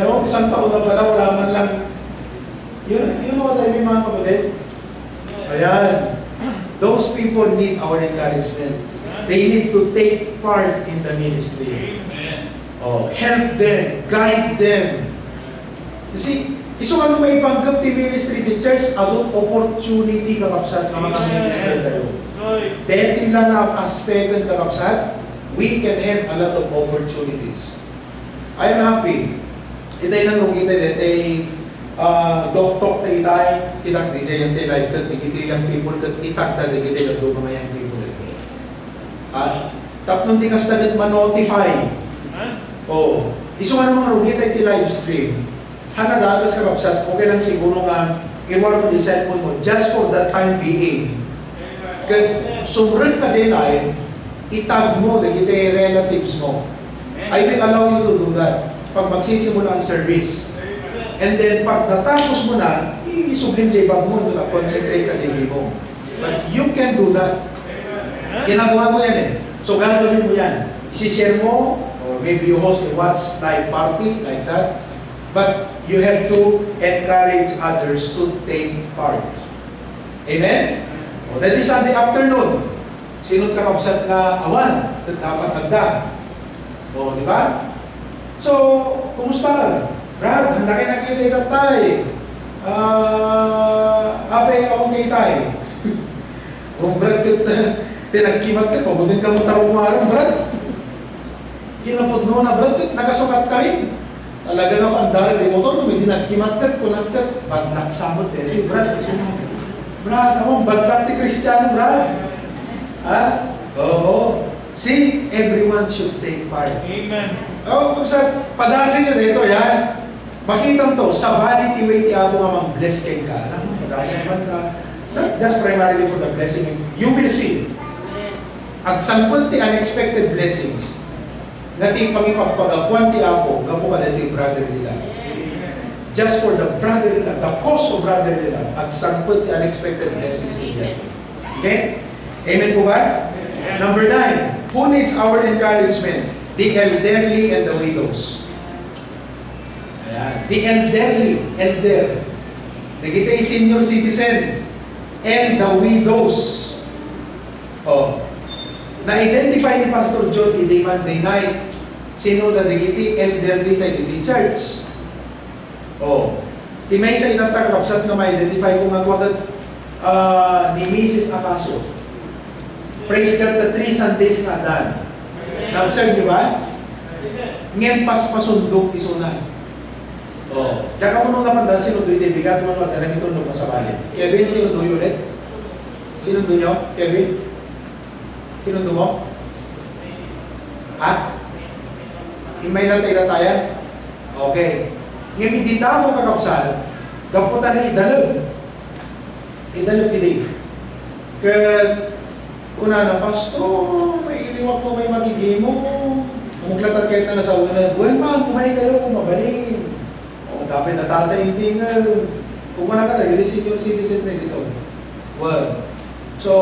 No? Isang taon na pala, wala man lang. Yun mo tayo may mga kapatid? Ayan. Those people need our encouragement. They need to take part in the ministry. Help them, guide them. You see, iso ano may panggap ti ministry di church, adult opportunity kakapsat na mga ministry tayo. Dahil lang na aspect ng kakapsat, we can have a lot of opportunities. I am happy. Itay nang nungita itay doktor na itay, itak di dyan yung live kat, ikiti yung people kat, itak na di kitay yung mga yung people kat. Tapos di kas na ma-notify. Iso nga naman rugita iti live stream. Hana datas kakapsat, okay lang siguro nga, i-work mo di cellphone mo, just for that time being. Kaya sumrut ka din ay, itag mo, dagiti relatives mo. I will allow you to do that. Pag magsisimula ang service. And then, pag natapos mo na, isublim libag mo, concentrate ka din mo. But you can do that. Ginagawa mo yan eh. So, gagawin mo yan. Isishare mo, or maybe you host a watch live party, like that. But you have to encourage others to take part. Amen? That is Sunday afternoon. Sinong kakapsat na awan? Dapat agda. Di ba? So, kumusta? Brad, handa kayo nakita itatay. Ape, okay tayo. Kung Brad, tinagkimat ka, pabutin ka mo tarong marang, Brad. Kinapod mo na, Brad, nakasukat ka rin. Talaga na paandari, di motor, may dinagkimat ka, kunagkat, badnak samot, Brad, Brad, among badnak ti Kristiyano, Brad. Ha? Oo. See, everyone should take part. Amen. Oh, kung sa padasin nyo dito, yan. Makita to, sa vanity way ti ako nga mag-bless kay ka. Alam mo, padasin man ka. Not just primarily for the blessing. You will see. Agsampun ti unexpected blessings. Nating pangipagpagapuan ti ako, gapo ka na ti brother nila. Just for the brother nila, the cause of brother nila, agsampun ti unexpected blessings nila. Okay? Amen po ba? Number 9, who needs our encouragement? The elderly and the widows. Ayan. The elder. Nagitay senior citizen and the widows. Oh. Na-identify ni Pastor John di Monday night sino na nagiti elderly tayo di church. Oh. Di may sa itatagapsat na ma-identify kung magwagat ni Mrs. Acaso. Praise God, the 3 Sundays nga dan. Na-observe niyo ba? Ngempas pasundok isunan. Oh. Tsaka mo nung naman sinundo yung bigat mo nung na nagitulog sa bali. Kevin, sinundo yun ulit? Sinundo nyo? Kevin? Sinundo mo? Ha? Imay lang tayo? Okay. Ngayon, hindi mo kakapsal, kaputan na idalog. Idalog hindi. Kaya, una na, Pastor, may iliwak mo, may magiging mo. Umuglatat kahit na nasa una. Well, ma'am, kumain kayo kung mabaling. O, dapat na tatay, hindi nga. Kung wala ka tayo, senior citizen na dito. Well, so,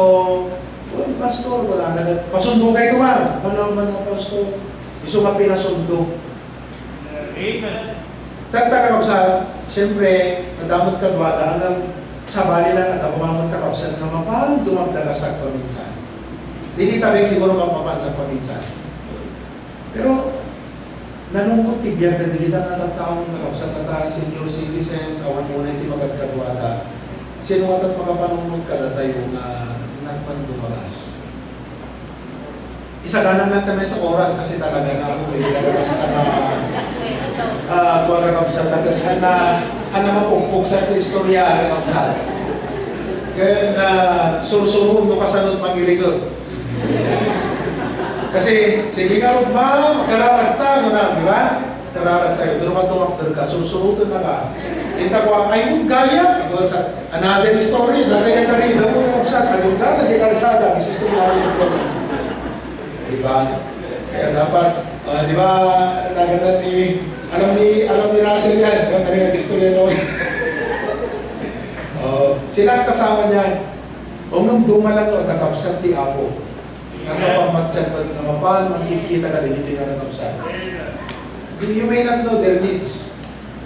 well, Pastor, wala na. Pasundo kayo, ma'am. Ano naman mo, Pastor? Gusto ka pinasundo. Amen. Tagtaka ka sa, siyempre, nadamot ka duwada hanggang sa bali lang at ako mamot ka kapsat na mapang dumagdaga sa paminsan. Hindi tabing siguro mapapansa paminsan. Pero, nanungkot tibiyag na hindi na natataong nakapsat na tayo senior citizens, awan muna hindi magagkadwada. Sinuwat at makapanunod ka na tayo na nagpandumagas. Isa ganang lang kami sa oras kasi talaga nga ako hindi nagabas na kuwaga kapsat na mapungpog sa istorya kapsat. Kaya na susunod mo kasanod mag-iligod. Kasi, sige nga, ma'am, kararagta, di ba? Kararag kayo, doon ka tumakter ka, susurutan na ka. Kita ko, ay mo gaya. Another story, dagay ka rin, damo na kapsat, ayun ka, naging karsada, isistorya ko yung problem. Di ba? Kaya dapat, di ba, naganan alam ni Russell yan, kung kanina nag-istorya naman. Sila ang kasama niya, kung nung dumalang o, nakapsat di ako. Nasa pamatsat pa na mapaan, makikita ka din yung nakapsat. You may not know their needs.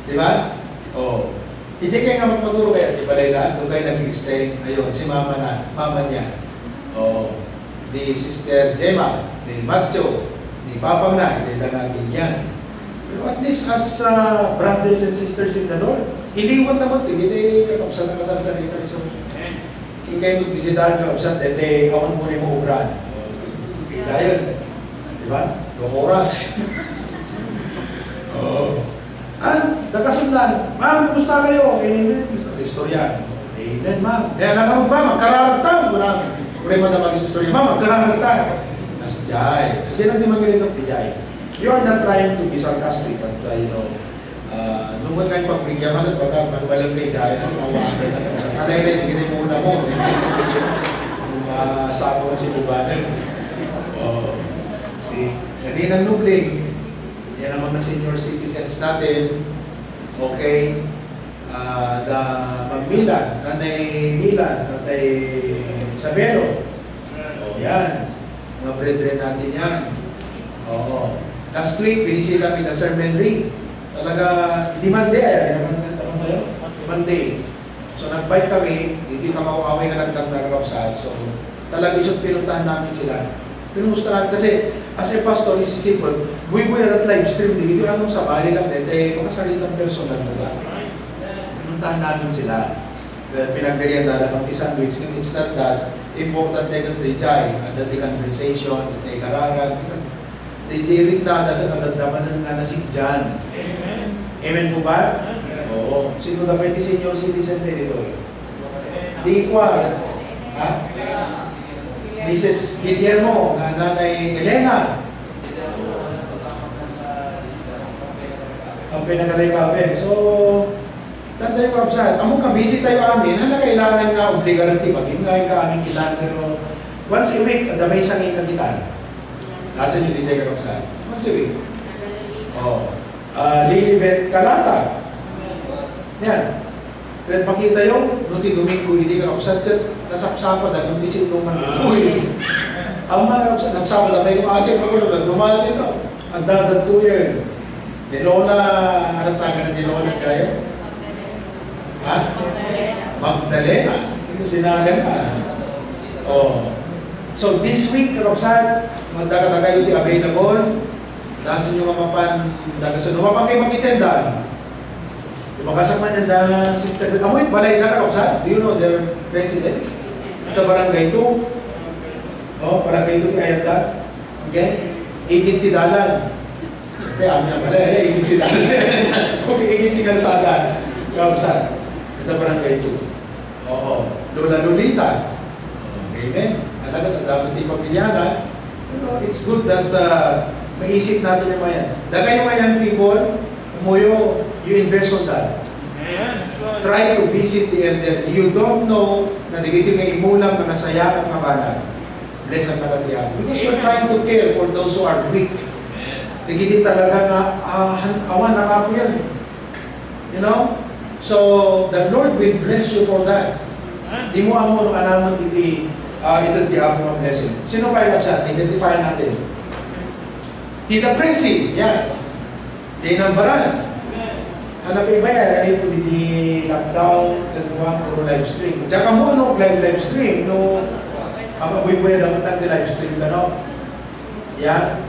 Di ba? Oh. I-check kayo nga magpaturo kaya, di ba Layla? Doon kayo nag-stay. Ayun, si mama niya. Oh. Ni Sister Gemma, ni Macho, ni Papang na, hindi na natin yan. Pero at least as brothers and sisters in the Lord, iliwan naman, hindi kakapsat na kasalsalita. So, hindi kayo magbisitahan kakapsat, hindi awan mo rin mo ubran. Giant. Di ba? 2 oras. Oo. Nagkasundan. Ma'am, kumusta kayo? Amen. Istorya. Amen, ma'am. Kaya nakarong ma'am, magkararagtang. Kung mo na mag-istorya, ma'am, magkararagtang. As Jai. Kasi nang di mangilinok ni Jai. You are not trying to be sarcastic, but nung mo kayong pagbigyan man at baka magbalang kay Jai, nawaan ka na. Kanay-nay, hindi muna mo. Sabo na si Bubanan. Si Naninang Nubling, yan naman na senior citizens natin. Okay. The Magmilan, Nanay Milan, Tatay Isabelo. Yan. Mga brethren natin yan. Oo. Last week, binisita kami na Sir Menry. Talaga, hindi Monday. Monday. So, nag-bike kami. Hindi ka mauaway na nagdang-nagkapsat. So, talaga isot pinuntahan namin sila. Pinumusta natin kasi as a pastor, isisipon, buhay-buhay at live stream, hindi anong sa bali lang din, makasalitang personal na lang. Pinuntahan namin sila. Pinagpiriyan na ng sandwich, and it's not that important na yung DJ, at the conversation, at the kararag. DJ rin na, agad-agadaman ng nasikjan. Amen. Amen po ba? Oo. Sino na pwede senior citizen dito? Di ko. Ha? Mrs. Guillermo, Nanay Elena. Ang pinagaling-gabi. So, tanda yung kapsat. Among kabisi tayo amin, na kailangan nga obligarity. Pag-ingay ka aming kilan, pero once a week, damay siyang ikagitan. Nasa nyo din tayo kapsat. Once a week. Oh. Lilibet Kalata. Yan. Kaya makita yung nuti Domingo, hindi ka kapsat, nasapsapa na, yung disilungan. Uy! Ang mga kapsat, napsapa na, may kumasip ako na, dumaan dito. Ang dadag 2 years. Di Lola, anong taga na di Lola kayo? Ha? Magdalena. Ito sinagan ka. Oh. So this week, kapsat, magdaga-daga yung di available. Nasa nyo mapapan, nagasunod. Mapan kayo makitsendan. Yung makasak man yan na sister. Amoy, balay na kapsat. Do you know their residents? Ito barangay 2. Oh, barangay 2 kaya ka. Okay? 80 dalan. Kaya amin na pala, 80 dalan. Okay, 80 kalsadan. Kapsat. Ito barangay 2. Oo. Lola Lolita. Okay, talaga, ang dapat di pamilyanan. It's good that maisip natin yung mga yan. Dagay yung mga young people, umuyo, you invest on that. Try to visit the elder. You don't know na digito nga imulang na nasaya at mabanag. Bless ang nakatiyan. Because you're trying to care for those who are weak. Digito talaga na awan na kapo yan. You know? So, the Lord will bless you for that. Di mo amo nung anaman ito di ako blessing. Sino kayo kapsat? Identify natin. Tita Presi, yan. Di nambaran. Hanap iba yan, ano ito di lockdown, kanuha, puro live stream. Diyan ka mo, no, live stream, no, makabuy-buy na utang di live stream ka, no? Yan,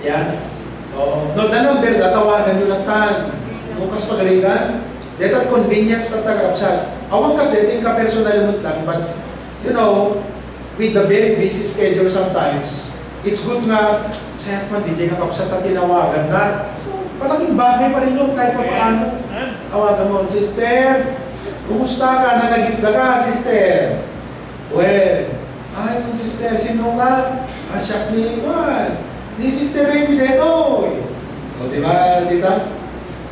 yan. Oo. No, tanong, pero tatawagan nyo lang tan. Bukas pagalingan. Dito convenience na tagapsat. Awang kasi, tingin ka personal mo lang, but, you know, with the very busy schedule sometimes, it's good nga, sayang man, DJ ka kapsat na tinawagan na. So, malaking bagay pa rin yun kahit pa paano. Tawagan mo, sister, kumusta ka? Nalagit ka, sister? Well, ay, sister, sino ka? Asyak ni Juan. Ni Sister Remy Detoy. O, di ba, tita?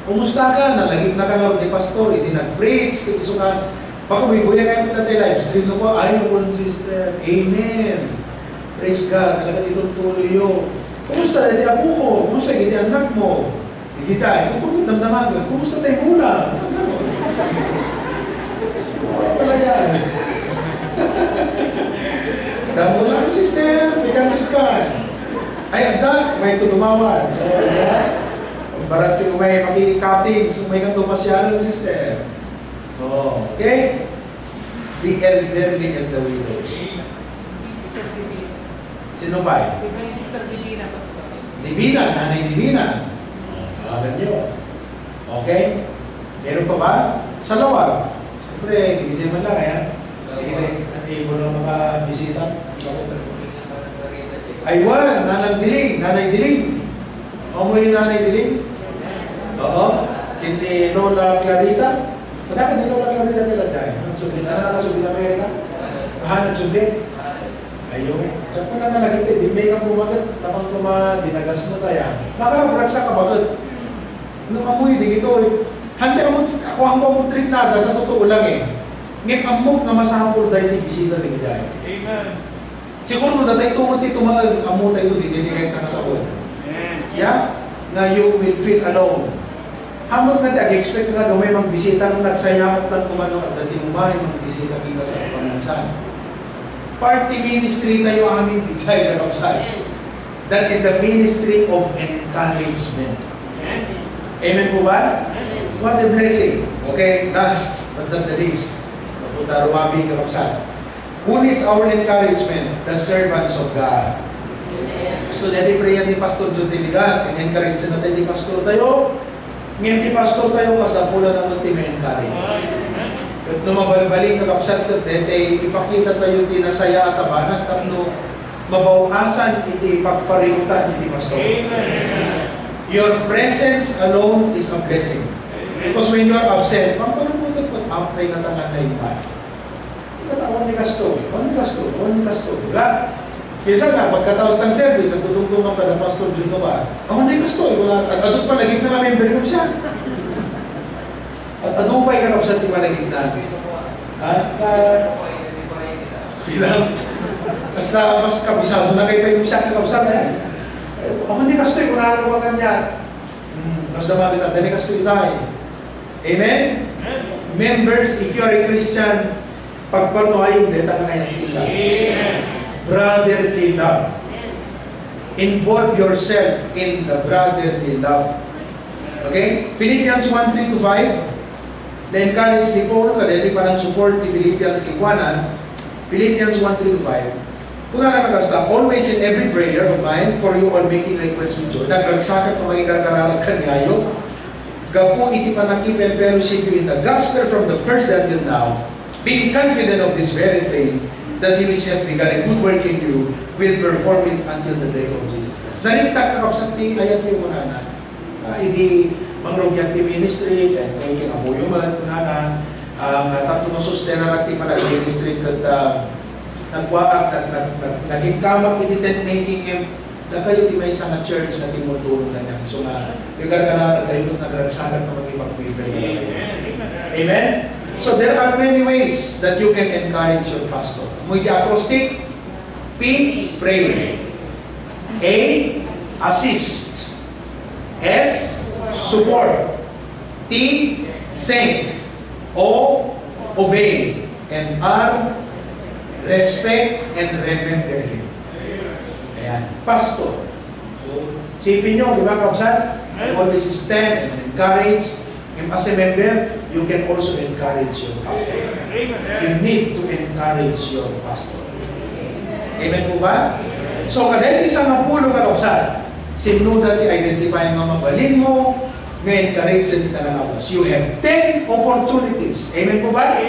Kumusta ka? Nalagit na ka nga ni pastor, hindi nag-preach, kitiso ka. Baka may buya kayo na tayo live stream mo po. Ay, po, sister. Amen. Praise God. Talaga itong tuloy yun. Kumusta? Hindi ako ko. Kumusta? Hindi anak mo. Hindi tayo. Kung damdamagan. Kumusta tayo mula? Wala yan. Damo lang, sister. May kamikan. Ay, agda. May tutumawan. Barat yung may makikikating. So, may katumasyalan, sister. Oh, okay? The elderly and the widows. Sino ba? Divina, Nanay Divina. Tawagan nyo. Okay? Meron pa ba? Sa lawag. Siyempre, gigising man lang, ayan. Sige na, hindi mo na makabisita. Ay, wala, Nanay Diling. O mo yung Nanay Diling? Oo. Hindi Lola Clarita. Pagka hindi Lola Clarita nila dyan. Nagsublit na nakasublit na Amerika. Nagsublit. Ayun. Kaya na nalagit, di may kang bumagat, tapang dinagas mo tayo. Nakaragrat sa kabagat. Nung amoy, di ito eh. Hante ako ang trip nada, sa totoo lang eh. Ngayon amok na masampol dahil di bisita rin dahil. Amen. Siguro mo datay tumot ito mga amo tayo di kahit nakasabot. Yeah? Na you will feel alone. Hamot na tayo, expect na may magbisita nung nagsayakot lang kumano at dating umay magbisita kita sa pamansan. Party ministry na yung aming bitay na outside. That is the ministry of encouragement. Amen po ba? What a blessing. Okay, last but not the least. Papunta Rumabi ka outside. Who needs our encouragement? The servants of God. So, dati prayer ni Pastor John Tiligan, encourage na natin ni Pastor tayo. Ngayon ni Pastor tayo, kasapulan ng ultimate encourage. At lumabalbalik ka kapsat ka, dati ipakita tayo tinasaya at abanat, tapno mabawasan, iti pagpariutan, iti Pastor. Your presence alone is a blessing. Because when you are absent, pampanumunod pag-uptay na tangan na iba. Katawan ni Pastor, Kesa nga, pagkataos ng service, ang tutungtungan pa ng Pastor Juno ba? Ako hindi gusto, wala. At adun pa, naging na member ko siya. At adun pa, ikanap sa tima naging na. At, bilang, mas kabisado na kayo pa yung siya kakabsado yan. Ako hindi gusto, kung nakakawagan niya. Tapos naman kita, hindi gusto tayo. Amen? Members, if you are a Christian, pagparno ayong deta ng ayat kita. Brotherly love. Involve yourself in the brotherly love. Okay? Philippians 1:3-5. Na-encourage ni Paul, kadali pa ng support ni Philippians kikwanan. Philippians 1:3-5. Kung nakakasta, always in every prayer of mine, for you all making requests with joy. Nagragsakat pa magigagaralag ka niyayo. Gapu iti panakip and fellowship you in the gospel from the first until now, being confident of this very thing, that He which hath begun a good work in you will perform it until the day of Jesus Christ. Nalimtak ka kapsakti, ayat yung mga na. Hindi mangrogyan ti ministry, kaya may kinabuyuman, na ang tatlo mo sustena natin manag-ministry kat nagwaak, naging kamak iti tent making him, na kayo di may isang church na timutulong na niya. So na, yung gargara na tayo nagragsagan na mag-ipag-pibay. Amen? So there are many ways that you can encourage your pastor. Muy acrostic. P, pray. A, assist. S, support. T, thank. O, obey. And R, respect and remember him. Ayan. Pastor. Sipin nyo, di ba, kapsan? Always stand and encourage. As a member, you can also encourage your pastor. You need to encourage your pastor. Amen po ba? So, kadahil isang napulong ka kapsan, sinudat i-identify mga mabalin mo, may encourage sa kita na kapsan. You have 10 opportunities. Amen po ba?